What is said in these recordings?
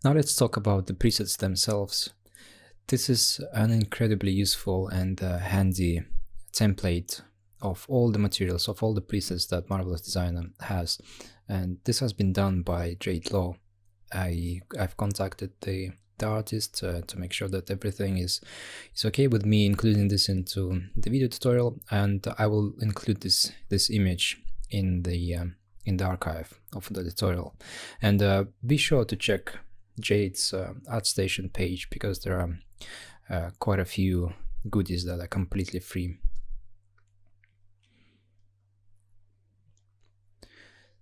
Now let's talk about the presets themselves. This is an incredibly useful and handy template of all the materials, of all the presets that Marvelous Designer has. And this has been done by Jade Law. I've contacted the artist to make sure that everything is okay with me including this into the video tutorial, and I will include this image in the archive of the tutorial. And be sure to check Jade's ArtStation page, because there are quite a few goodies that are completely free.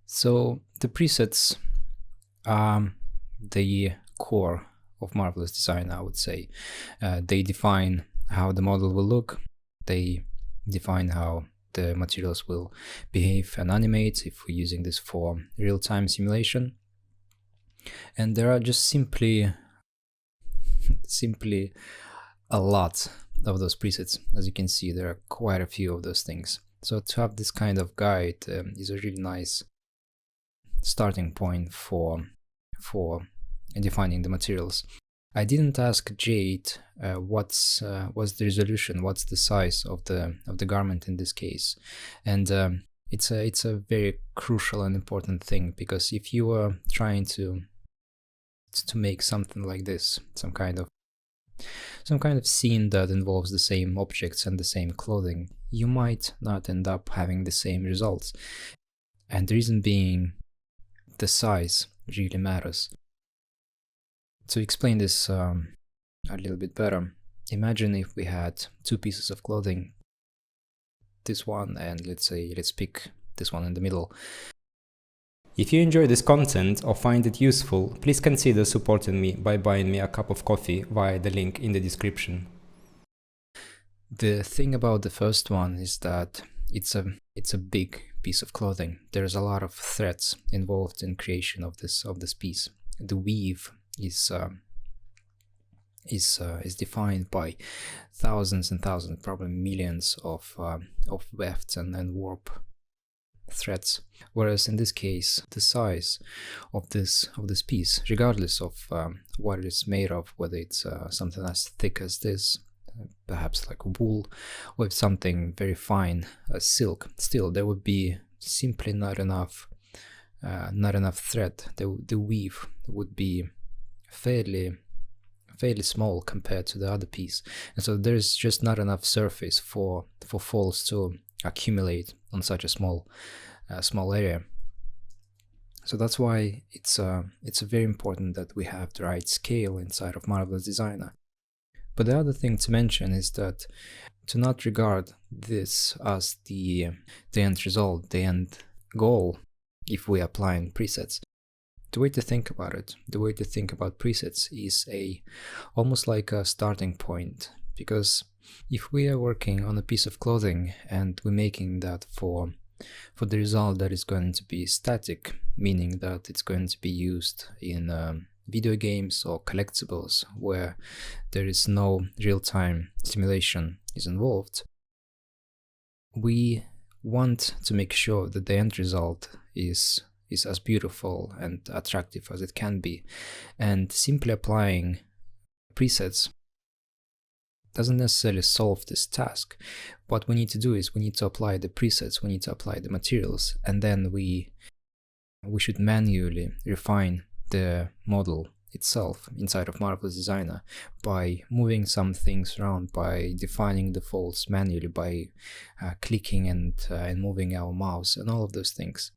So the presets are the core of Marvelous Design, I would say. They define how the model will look, they define how the materials will behave and animate if we're using this for real-time simulation. And there are just simply a lot of those presets. As you can see, there are quite a few of those things. So to have this kind of guide is a really nice starting point for defining the materials. I didn't ask Jade what's the resolution, what's the size of the garment in this case, and it's a very crucial and important thing, because if you are trying to make something like this, some kind of scene that involves the same objects and the same clothing, you might not end up having the same results. And the reason being, the size really matters. To explain this a little bit better, imagine if we had two pieces of clothing, this one and let's pick this one in the middle. If you enjoy this content or find it useful, please consider supporting me by buying me a cup of coffee via the link in the description. The thing about the first one is that it's a big piece of clothing. There's a lot of threads involved in creation of this piece. The weave is defined by thousands and thousands, probably millions of wefts and warp threads. Whereas in this case, the size of this piece, regardless of what it is made of, whether it's something as thick as this, perhaps like wool, or something very fine as silk, still there would be simply not enough thread. The weave would be fairly small compared to the other piece, and so there's just not enough surface for folds to accumulate on such a small area. So that's why it's very important that we have the right scale inside of Marvelous Designer. But the other thing to mention is that to not regard this as the end result, the end goal, if we are applying presets. The way to think about it, the way to think about presets is almost like a starting point, because if we are working on a piece of clothing and we're making that for the result that is going to be static, meaning that it's going to be used in video games or collectibles where there is no real-time simulation is involved, we want to make sure that the end result is as beautiful and attractive as it can be. And simply applying presets doesn't necessarily solve this task. What we need to do is we need to apply the presets, we need to apply the materials, and then we should manually refine the model itself inside of Marvelous Designer by moving some things around, by defining the folds manually, by clicking and moving our mouse and all of those things.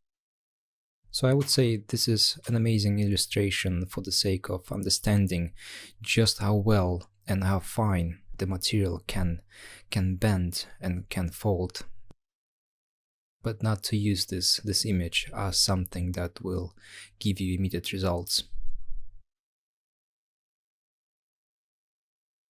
So I would say this is an amazing illustration for the sake of understanding just how well and how fine the material can bend and can fold, but not to use this image as something that will give you immediate results.